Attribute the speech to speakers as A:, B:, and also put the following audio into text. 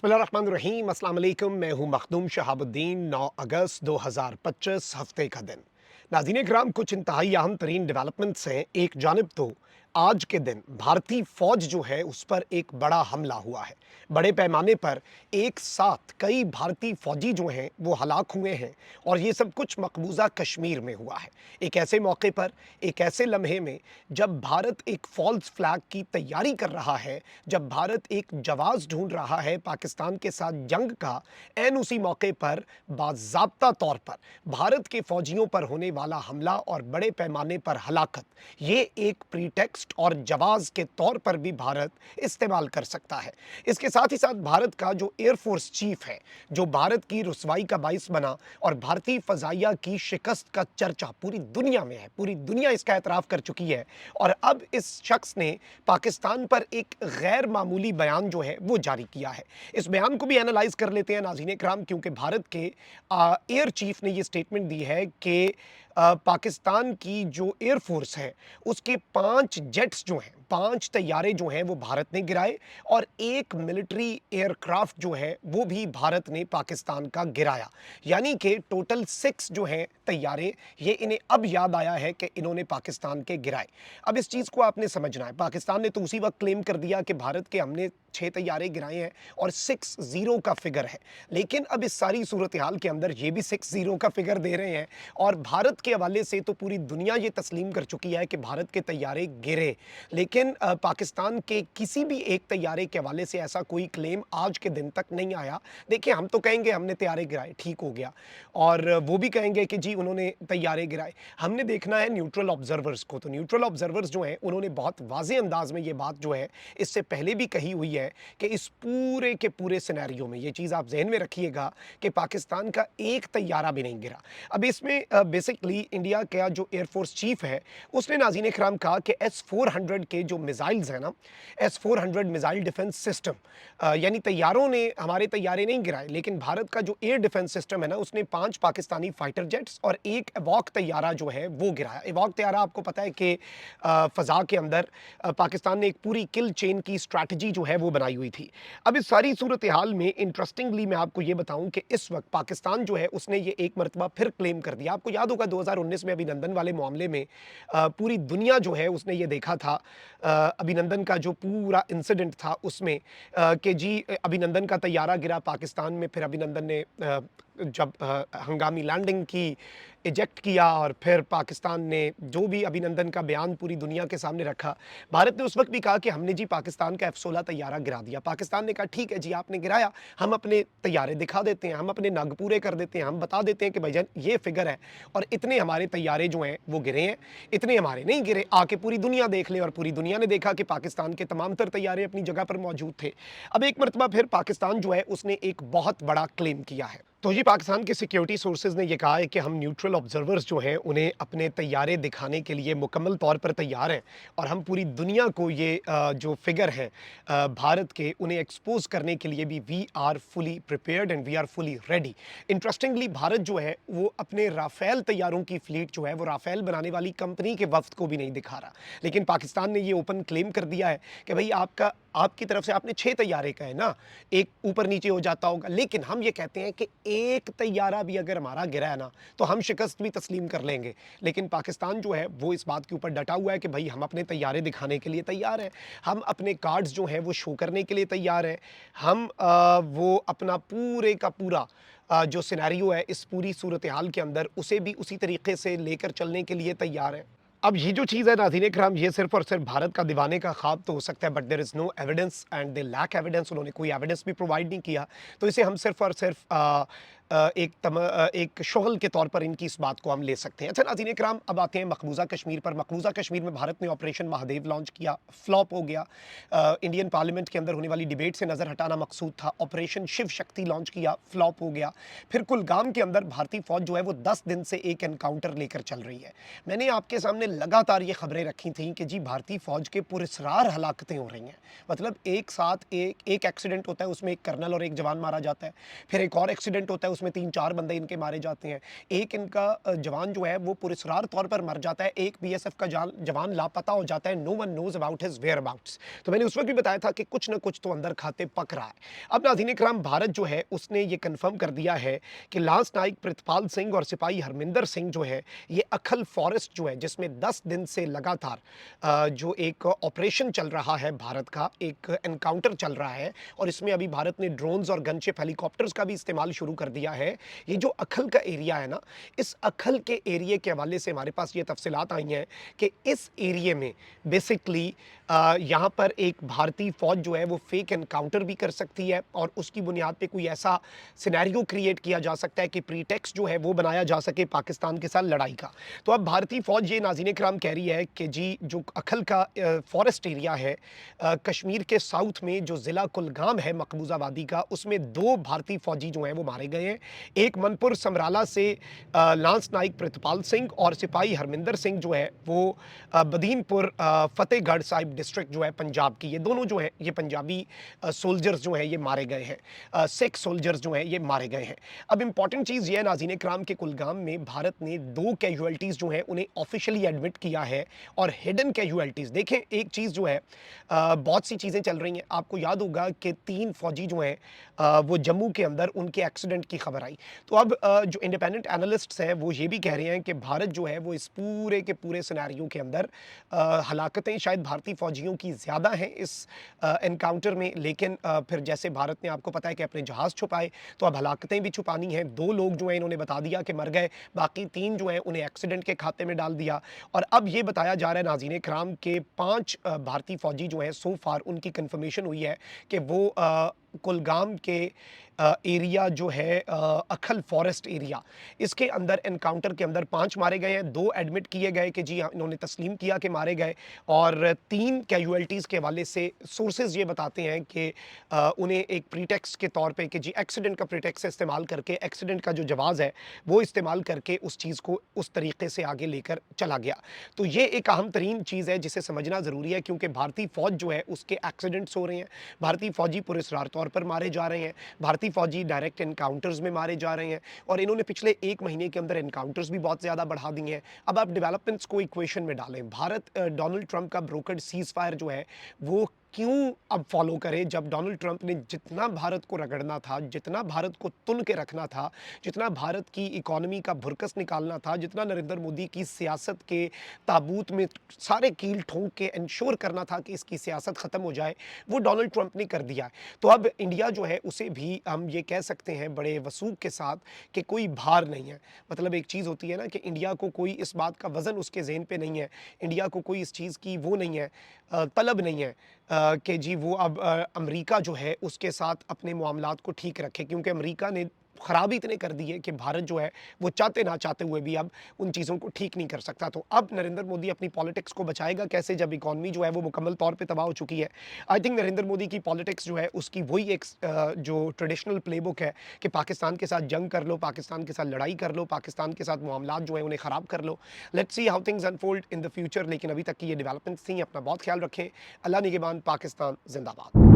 A: बिस्मिल्लाहिर्रहमानिर्रहीम, अस्सलाम वालेकुम। मैं हूँ मखदूम शहाबुद्दीन। 9 अगस्त 2025 हफ्ते का दिन। नाज़रीन इकराम, कुछ इंतहाई अहम तरीन डेवलपमेंट्स हैं। एक जानिब तो आज के दिन भारतीय फ़ौज जो है उस पर एक बड़ा हमला हुआ है। बड़े पैमाने पर एक साथ कई भारतीय फ़ौजी जो हैं वो हलाक हुए हैं और ये सब कुछ मकबूज़ा कश्मीर में हुआ है। एक ऐसे मौके पर, एक ऐसे लम्हे में जब भारत एक फ़ॉल्स फ्लैग की तैयारी कर रहा है, जब भारत एक जवाज़ ढूँढ रहा है पाकिस्तान के साथ जंग का, ऐन उसी मौके पर बाज़ाब्ता तौर पर भारत के फ़ौजियों पर होने वाला हमला और बड़े पैमाने पर हलाकत, ये एक प्रीटेक्स्ट और जवाज़ के तौर पर भी भारत इस्तेमाल कर सकता है। इसके साथ ही साथ भारत का जो एयरफ़ोर्स चीफ़ है, जो भारत की रुसवाई का बाइस बना और भारतीय फ़ज़ाइया की शिकस्त का चर्चा पूरी दुनिया में है, पूरी दुनिया इसका एतराफ़ कर चुकी है और अब इस शख्स ने पाकिस्तान पर एक गैर मामूली बयान जो है वो जारी किया है। इस बयान को भी एनालाइज़ कर लेते हैं नाज़रीन इकराम, क्योंकि भारत के एयर चीफ ने ये स्टेटमेंट दी है कि पाकिस्तान की जो एयर फोर्स है उसके 5 जेट्स जो हैं, 5 तैयारे जो हैं वो भारत ने गिराए और एक मिलिट्री एयरक्राफ्ट जो है वो भी भारत ने पाकिस्तान का गिराया। यानी कि टोटल 6 जो हैं तैयारे, ये इन्हें अब याद आया है कि इन्होंने पाकिस्तान के गिराए। अब इस चीज़ को आपने समझना है। पाकिस्तान ने तो उसी वक्त क्लेम कर दिया कि भारत के हमने 6 तैयारे गिराए हैं और 6-0 का फिगर है। लेकिन अब इस सारी सूरत हाल के अंदर ये भी 6-0 का फिगर दे रहे हैं और भारत के हवाले से तो पूरी दुनिया ये तस्लीम कर चुकी है कि भारत के तैयारे गिरे। लेकिन पाकिस्तान के किसी भी एक तैयारे के हवाले से ऐसा कोई क्लेम आज के दिन तक नहीं आया। देखिए, हम तो कहेंगे हमने तैयारे गिराए, ठीक हो गया, और वो भी कहेंगे कि जी उन्होंने तैयारे गिराए। हमने देखना है न्यूट्रल ऑब्जर्वर्स को, तो न्यूट्रल ऑब्जर्वर्स जो हैं उन्होंने बहुत वाज़ेह अंदाज में ये बात जो है इससे पहले भी कही हुई है कि इस पूरे के पूरे सिनेरियो में ये चीज़ आप ज़हन में रखिएगा कि पाकिस्तान का एक तैयारा भी नहीं गिरा। अब इसमें बेसिकली इंडिया का जो एयरफोर्स चीफ है उसने नाज़रीन इकराम कहा कि S-400 के जो मिसाइल्स हैं ना, S-400 मिसाइल डिफेंस सिस्टम, यानी तैयारों ने हमारे तैयारे नहीं गिराए, लेकिन भारत का जो एयर डिफेंस सिस्टम है ना उसने 5 पाकिस्तानी फाइटर जेट्स और एक एवॉक तैयारा जो है वो गिराया। एवॉक तैयारा आपको पता है कि फ़ज़ा के अंदर पाकिस्तान ने एक पूरी किल चेन की स्ट्रैटेजी जो है वो बनाई हुई थी। अब इस सारी सूरत हाल में इंटरेस्टिंगली मैं आपको ये बताऊं कि इस वक्त पाकिस्तान जो है उसने ये एक मरतबा फिर क्लेम कर दिया। आपको याद होगा 2019 में अभिनंदन वाले मामले में पूरी दुनिया जो है उसने ये देखा था, अभिनंदन का जो पूरा इंसिडेंट था उसमें कि जी अभिनंदन का तैयारा गिरा पाकिस्तान में, फिर अभिनंदन ने जब हंगामी लैंडिंग की, इजेक्ट किया और फिर पाकिस्तान ने जो भी अभिनंदन का बयान पूरी दुनिया के सामने रखा। भारत ने उस वक्त भी कहा कि हमने जी पाकिस्तान का F-16 तैयारा गिरा दिया। पाकिस्तान ने कहा ठीक है जी आपने गिराया, हम अपने तैयारे दिखा देते हैं, हम अपने नग पूरे कर देते हैं, हम बता देते हैं कि भाईजान ये फिगर है और इतने हमारे तैयारे जो हैं वो गिरे हैं, इतने हमारे नहीं गिरे, आके पूरी दुनिया देख ले। और पूरी दुनिया ने देखा कि पाकिस्तान के तमाम तर तैयारे अपनी जगह पर मौजूद थे। अब एक मरतबा फिर पाकिस्तान जो है उसने एक बहुत बड़ा क्लेम किया है। तो ये पाकिस्तान के सिक्योरिटी सोर्सेज ने ये कहा है कि हम न्यूट्रल ऑब्जर्वर्स जो हैं उन्हें अपने तैयारे दिखाने के लिए मुकम्मल तौर पर तैयार हैं और हम पूरी दुनिया को ये जो फिगर है भारत के, उन्हें एक्सपोज करने के लिए भी we are fully prepared and we are fully ready. Interestingly Bharat जो है वो अपने राफेल तैयारों की फ्लीट जो है वो राफेल बनाने वाली कंपनी के वफ्द को भी नहीं दिखा रहा, लेकिन पाकिस्तान ने ये ओपन क्लेम कर दिया है कि भाई आपकी तरफ से आपने 6 तैयारे कहे ना, एक ऊपर नीचे हो जाता होगा, लेकिन हम ये कहते हैं कि एक तैयारा भी अगर हमारा गिरा है ना तो हम शिकस्त भी तस्लीम कर लेंगे। लेकिन पाकिस्तान जो है वो इस बात के ऊपर डटा हुआ है कि भाई हम अपने तैयारे दिखाने के लिए तैयार हैं, हम अपने कार्ड्स जो हैं वो शो करने के लिए तैयार हैं, हम वो अपना पूरे का पूरा जो सिनेरियो है इस पूरी सूरत हाल के अंदर उसे भी उसी तरीके से लेकर चलने के लिए तैयार हैं। अब ये जो चीज़ है नाज़रीन इकराम, ये सिर्फ़ और सिर्फ़ भारत का दीवाने का ख्वाब तो हो सकता है, but there is no evidence and they lack evidence. उन्होंने कोई एविडेंस भी प्रोवाइड नहीं किया, तो इसे हम सिर्फ़ और सिर्फ़ एक शुगल के तौर पर इनकी इस बात को हम ले सकते हैं। अच्छा नाज़रीन इकराम, अब आते हैं मकबूज़ा कश्मीर पर। मकबूज़ा कश्मीर में भारत ने ऑपरेशन महादेव लॉन्च किया, फ्लॉप हो गया। इंडियन पार्लियामेंट के अंदर होने वाली डिबेट से नज़र हटाना मकसूद था। ऑपरेशन शिव शक्ति लॉन्च किया, फ्लॉप हो गया। फिर कुलगाम के अंदर भारतीय फ़ौज जो है वो 10 दिन से एक एनकाउंटर लेकर चल रही है। मैंने आपके सामने लगातार ये खबरें रखी थी कि जी भारतीय फ़ौज के पुरस्रार हलाकतें हो रही हैं। मतलब एक साथ एक एक्सीडेंट होता है, उसमें एक कर्नल और एक जवान मारा जाता है, फिर एक और एक्सीडेंट होता है, उसमें उसमें 3-4 बंदे इनके मारे जाते हैं। एक इनका जवान जो है वो पुरस्कार तौर पर मर जाता है, एक बीएसएफ का जवान लापता हो जाता है, no one knows about his whereabouts. तो मैंने उस वक़्त भी बताया था कि कुछ न कुछ तो अंदर खाते पक रहा है। अब नाज़रीन-ए-किराम, भारत जो है उसने ये कन्फर्म कर दिया है कि लांस नाइक प्रितपाल सिंह और सिपाही हरमिंदर सिंह जो है, ये अखल फॉरेस्ट जो है जिसमें 10 दिन से लगातार जो एक ऑपरेशन चल रहा है भारत का, एक एनकाउंटर चल रहा है और इसमें अभी भारत ने ड्रोन्स और गनशिप हेलीकॉप्टर्स का भी इस्तेमाल शुरू कर दिया है। ये जो अखल का एरिया है ना, इस अखल के एरिये के हवाले से हमारे पास ये तफ़सीलात आई हैं कि इस एरिये में बेसिकली यहाँ पर एक भारतीय फ़ौज जो है वो फेक एनकाउंटर भी कर सकती है और उसकी बुनियाद पे कोई ऐसा सिनेरियो क्रिएट किया जा सकता है कि प्रीटेक्स्ट जो है वो बनाया जा सके पाकिस्तान के साथ लड़ाई का। तो अब भारतीय फ़ौज ये नाज़रीन-ए-किराम कह रही है कि जी जो अखल का फ़ॉरेस्ट एरिया है, कश्मीर के साउथ में जो ज़िला कुलगाम है मकबूज़ा वादी का, उसमें 2 भारतीय फ़ौजी जो हैं वो मारे गए हैं। एक मनपुर समराला से लांस नाइक प्रितपाल सिंह और सिपाही हरमिंदर सिंह जो है वो बदीनपुर फ़तेहगढ़ साहिब डिस्ट्रिक्ट जो है पंजाब की, ये दोनों जो हैं ये पंजाबी सोल्जर्स जो हैं ये मारे गए हैं। सिख सोल्जर्स जो हैं ये मारे गए हैं। अब इम्पॉर्टेंट चीज़ ये है नाज़रीन-ए-किराम के कुलगाम में भारत ने 2 कैजुअल्टीज़ जो हैं उन्हें ऑफ़िशियली एडमिट किया है और हिडन कैजुअल्टीज़ देखें, एक चीज़ जो है बहुत सी चीज़ें चल रही हैं। आपको याद होगा कि 3 फ़ौजी जो हैं वो जम्मू के अंदर उनके एक्सीडेंट की खबर आई। तो अब जो इंडिपेंडेंट एनालिस्ट्स हैं वो ये भी कह रहे हैं कि भारत जो है वो इस पूरे के पूरे सिनेरियो के अंदर हलाकतें शायद भारतीय फ़ौजियों की ज़्यादा हैं इस एनकाउंटर में, लेकिन फिर जैसे भारत ने आपको पता है कि अपने जहाज़ छुपाए, तो अब हलाकतें भी छुपानी हैं। 2 लोग जो हैं इन्होंने बता दिया कि मर गए, बाकी 3 जो हैं उन्हें एक्सीडेंट के खाते में डाल दिया और अब ये बताया जा रहा है नाज़रीन-ए-किराम के 5 भारतीय फ़ौजी जो हैं सो फार उनकी कन्फर्मेशन हुई है कि वो कुलगाम के एरिया जो है अखल फॉरेस्ट एरिया, इसके अंदर एनकाउंटर के अंदर 5 मारे गए हैं, 2 एडमिट किए गए कि जी हाँ, इन्होंने तस्लीम किया कि मारे गए और 3 कैजुअल्टीज़ के हवाले से सोर्सेज़ ये बताते हैं कि उन्हें एक प्रीटेक्स्ट के तौर पे कि जी एक्सीडेंट का प्रीटेक्स्ट इस्तेमाल करके, एक्सीडेंट का जो जवाज़ है, वो इस्तेमाल करके उस चीज़ को उस तरीके से आगे लेकर चला गया। तो ये एक अहम तरीन चीज़ है जिसे समझना ज़रूरी है क्योंकि भारतीय फ़ौज जो है उसके एक्सीडेंट्स हो रहे हैं, भारतीय फ़ौजी पुरस्कार तौर पर मारे जा रहे हैं, भारतीय फ़ौजी डायरेक्ट एनकाउंटर्स में मारे जा रहे हैं और इन्होंने पिछले 1 महीने के अंदर एनकाउंटर्स भी बहुत ज़्यादा बढ़ा दिए हैं। अब आप डेवलपमेंट्स को इक्वेशन में डालें, भारत डोनाल्ड ट्रंप का ब्रोकर्ड सीज़फायर जो है, वो क्यों अब फॉलो करे जब डोनाल्ड ट्रंप ने जितना भारत को रगड़ना था, जितना भारत को तुन के रखना था, जितना भारत की इकॉनमी का भुरकस निकालना था, जितना नरेंद्र मोदी की सियासत के ताबूत में सारे कील ठोंक के इंश्योर करना था कि इसकी सियासत ख़त्म हो जाए, वो डोनाल्ड ट्रंप ने कर दिया है। तो अब इंडिया जो है उसे भी हम ये कह सकते हैं बड़े वसूख के साथ कि कोई भार नहीं है। मतलब एक चीज़ होती है ना कि इंडिया को कोई इस बात का वज़न उसके ज़हन पे नहीं है, इंडिया को कोई इस चीज़ की वो नहीं है, तलब नहीं है कि जी वो अब अमेरिका जो है उसके साथ अपने मामलात को ठीक रखे क्योंकि अमेरिका ने ख़राबी इतने कर दी है कि भारत जो है वो चाहते ना चाहते हुए भी अब उन चीज़ों को ठीक नहीं कर सकता। तो अब नरेंद्र मोदी अपनी पॉलिटिक्स को बचाएगा कैसे जब इकॉनमी जो है वो मुकम्मल तौर पे तबाह हो चुकी है। आई थिंक नरेंद्र मोदी की पॉलिटिक्स जो है उसकी वही एक जो ट्रेडिशनल प्लेबुक है कि पाकिस्तान के साथ जंग कर लो, पाकिस्तान के साथ लड़ाई कर लो, पाकिस्तान के साथ मामलात जो है उन्हें ख़राब कर लो। Let's see how things unfold in the future, लेकिन अभी तक की ये डेवलपमेंट्स थी। अपना बहुत ख्याल रखें। अल्लाह निगहबान। पाकिस्तान ज़िंदाबाद।